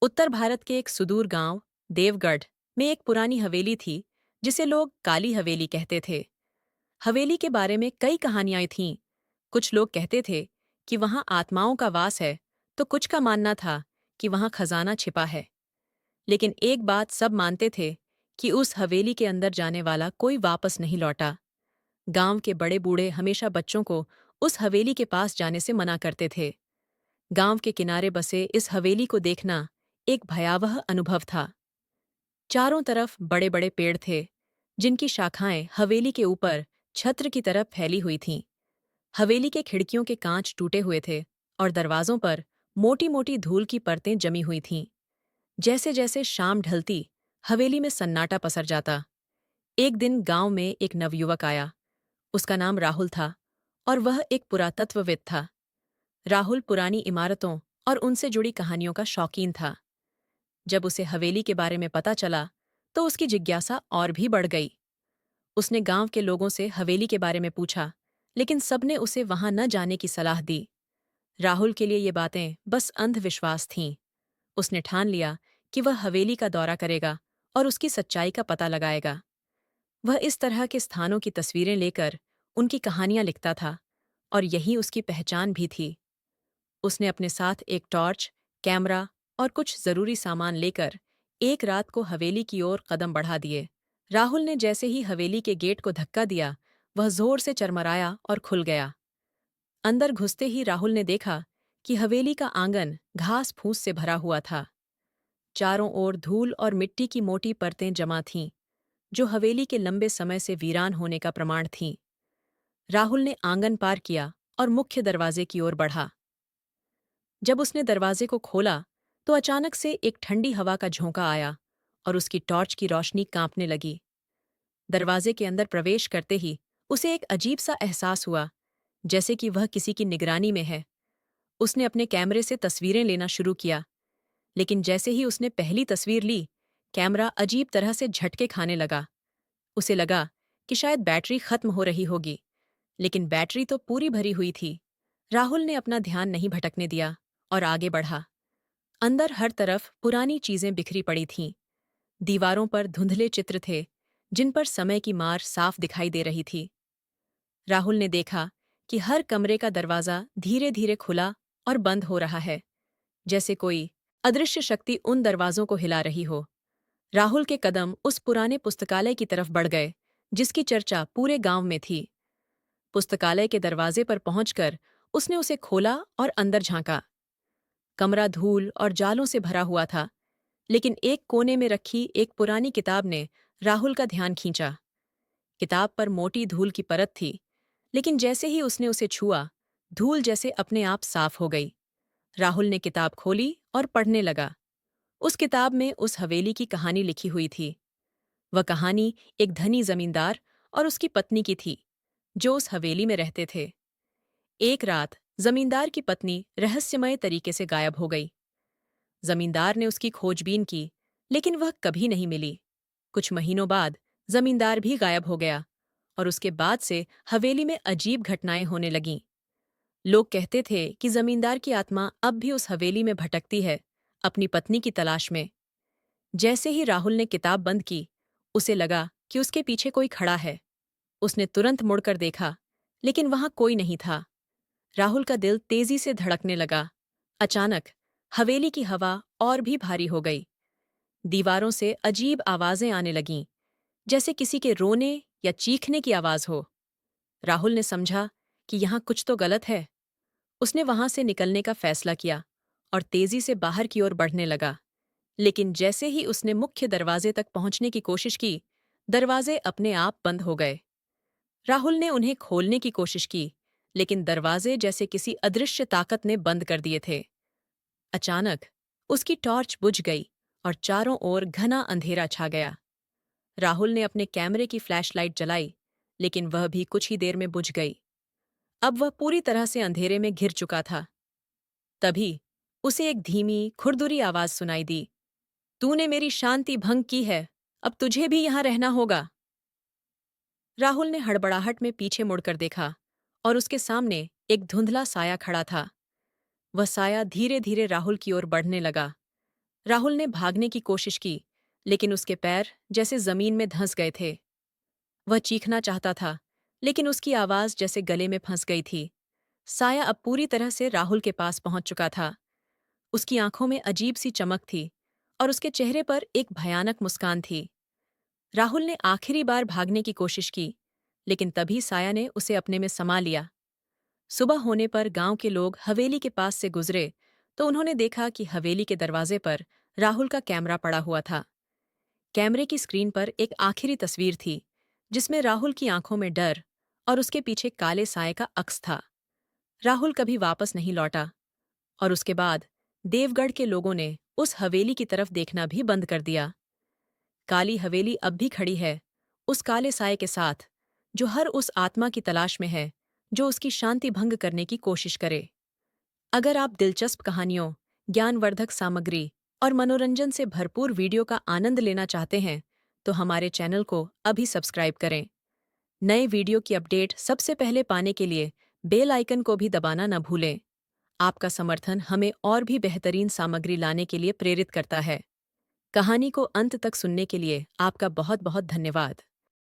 उत्तर भारत के एक सुदूर गांव देवगढ़ में एक पुरानी हवेली थी जिसे लोग काली हवेली कहते थे। हवेली के बारे में कई कहानियां थीं। कुछ लोग कहते थे कि वहां आत्माओं का वास है, तो कुछ का मानना था कि वहां खजाना छिपा है। लेकिन एक बात सब मानते थे कि उस हवेली के अंदर जाने वाला कोई वापस नहीं लौटा। गांव के बड़े बूढ़े हमेशा बच्चों को उस हवेली के पास जाने से मना करते थे। गांव के किनारे बसे इस हवेली को देखना एक भयावह अनुभव था। चारों तरफ बड़े बड़े पेड़ थे, जिनकी शाखाएं हवेली के ऊपर छत्र की तरफ फैली हुई थीं। हवेली के खिड़कियों के कांच टूटे हुए थे और दरवाजों पर मोटी मोटी धूल की परतें जमी हुई थीं। जैसे जैसे शाम ढलती, हवेली में सन्नाटा पसर जाता। एक दिन गांव में एक नवयुवक आया। उसका नाम राहुल था और वह एक पुरातत्वविद था। राहुल पुरानी इमारतों और उनसे जुड़ी कहानियों का शौकीन था। जब उसे हवेली के बारे में पता चला, तो उसकी जिज्ञासा और भी बढ़ गई। उसने गांव के लोगों से हवेली के बारे में पूछा, लेकिन सबने उसे वहां न जाने की सलाह दी। राहुल के लिए ये बातें बस अंधविश्वास थीं। उसने ठान लिया कि वह हवेली का दौरा करेगा और उसकी सच्चाई का पता लगाएगा। वह इस तरह के स्थानों की तस्वीरें लेकर उनकी कहानियां लिखता था, और यही उसकी पहचान भी थी। उसने अपने साथ एक टॉर्च, कैमरा और कुछ जरूरी सामान लेकर एक रात को हवेली की ओर कदम बढ़ा दिए। राहुल ने जैसे ही हवेली के गेट को धक्का दिया, वह जोर से चरमराया और खुल गया। अंदर घुसते ही राहुल ने देखा कि हवेली का आंगन घास फूस से भरा हुआ था। चारों ओर धूल और मिट्टी की मोटी परतें जमा थीं, जो हवेली के लंबे समय से वीरान होने का प्रमाण थीं। राहुल ने आंगन पार किया और मुख्य दरवाजे की ओर बढ़ा। जब उसने दरवाजे को खोला, तो अचानक से एक ठंडी हवा का झोंका आया और उसकी टॉर्च की रोशनी कांपने लगी। दरवाजे के अंदर प्रवेश करते ही उसे एक अजीब सा एहसास हुआ, जैसे कि वह किसी की निगरानी में है। उसने अपने कैमरे से तस्वीरें लेना शुरू किया, लेकिन जैसे ही उसने पहली तस्वीर ली, कैमरा अजीब तरह से झटके खाने लगा। उसे लगा कि शायद बैटरी खत्म हो रही होगी, लेकिन बैटरी तो पूरी भरी हुई थी। राहुल ने अपना ध्यान नहीं भटकने दिया और आगे बढ़ा। अंदर हर तरफ पुरानी चीजें बिखरी पड़ी थीं। दीवारों पर धुंधले चित्र थे, जिन पर समय की मार साफ दिखाई दे रही थी। राहुल ने देखा कि हर कमरे का दरवाजा धीरे धीरे खुला और बंद हो रहा है, जैसे कोई अदृश्य शक्ति उन दरवाजों को हिला रही हो। राहुल के कदम उस पुराने पुस्तकालय की तरफ बढ़ गए, जिसकी चर्चा पूरे गांव में थी। पुस्तकालय के दरवाजे पर पहुंचकर उसने उसे खोला और अंदर झांका। कमरा धूल और जालों से भरा हुआ था, लेकिन एक कोने में रखी एक पुरानी किताब ने राहुल का ध्यान खींचा। किताब पर मोटी धूल की परत थी, लेकिन जैसे ही उसने उसे छुआ, धूल जैसे अपने आप साफ हो गई। राहुल ने किताब खोली और पढ़ने लगा। उस किताब में उस हवेली की कहानी लिखी हुई थी। वह कहानी एक धनी जमींदार और उसकी पत्नी की थी, जो उस हवेली में रहते थे। एक रात जमींदार की पत्नी रहस्यमय तरीके से गायब हो गई। जमींदार ने उसकी खोजबीन की, लेकिन वह कभी नहीं मिली। कुछ महीनों बाद जमींदार भी गायब हो गया, और उसके बाद से हवेली में अजीब घटनाएं होने लगीं। लोग कहते थे कि जमींदार की आत्मा अब भी उस हवेली में भटकती है, अपनी पत्नी की तलाश में। जैसे ही राहुल ने किताब बंद की, उसे लगा कि उसके पीछे कोई खड़ा है। उसने तुरंत मुड़कर देखा, लेकिन वहां कोई नहीं था। राहुल का दिल तेजी से धड़कने लगा। अचानक हवेली की हवा और भी भारी हो गई। दीवारों से अजीब आवाजें आने लगीं, जैसे किसी के रोने या चीखने की आवाज हो। राहुल ने समझा कि यहाँ कुछ तो गलत है। उसने वहां से निकलने का फैसला किया और तेजी से बाहर की ओर बढ़ने लगा। लेकिन जैसे ही उसने मुख्य दरवाजे तक पहुंचने की कोशिश की, दरवाजे अपने आप बंद हो गए। राहुल ने उन्हें खोलने की कोशिश की, लेकिन दरवाजे जैसे किसी अदृश्य ताकत ने बंद कर दिए थे। अचानक उसकी टॉर्च बुझ गई और चारों ओर घना अंधेरा छा गया। राहुल ने अपने कैमरे की फ्लैशलाइट जलाई, लेकिन वह भी कुछ ही देर में बुझ गई। अब वह पूरी तरह से अंधेरे में घिर चुका था। तभी उसे एक धीमी, खुरदुरी आवाज सुनाई दी। तूने मेरी शांति भंग की है, अब तुझे भी यहां रहना होगा। राहुल ने हड़बड़ाहट में पीछे मुड़कर देखा, और उसके सामने एक धुंधला साया खड़ा था। वह साया धीरे धीरे राहुल की ओर बढ़ने लगा। राहुल ने भागने की कोशिश की, लेकिन उसके पैर जैसे जमीन में धंस गए थे। वह चीखना चाहता था, लेकिन उसकी आवाज जैसे गले में फंस गई थी। साया अब पूरी तरह से राहुल के पास पहुंच चुका था। उसकी आंखों में अजीब सी चमक थी और उसके चेहरे पर एक भयानक मुस्कान थी। राहुल ने आखिरी बार भागने की कोशिश की, लेकिन तभी साया ने उसे अपने में समा लिया। सुबह होने पर गांव के लोग हवेली के पास से गुजरे तो उन्होंने देखा कि हवेली के दरवाजे पर राहुल का कैमरा पड़ा हुआ था। कैमरे की स्क्रीन पर एक आखिरी तस्वीर थी, जिसमें राहुल की आंखों में डर और उसके पीछे काले साए का अक्स था। राहुल कभी वापस नहीं लौटा और उसके बाद देवगढ़ के लोगों ने उस हवेली की तरफ देखना भी बंद कर दिया। काली हवेली अब भी खड़ी है, उस काले साए के साथ, जो हर उस आत्मा की तलाश में है जो उसकी शांति भंग करने की कोशिश करे। अगर आप दिलचस्प कहानियों, ज्ञानवर्धक सामग्री और मनोरंजन से भरपूर वीडियो का आनंद लेना चाहते हैं, तो हमारे चैनल को अभी सब्सक्राइब करें। नए वीडियो की अपडेट सबसे पहले पाने के लिए बेल आइकन को भी दबाना न भूलें। आपका समर्थन हमें और भी बेहतरीन सामग्री लाने के लिए प्रेरित करता है। कहानी को अंत तक सुनने के लिए आपका बहुत बहुत धन्यवाद।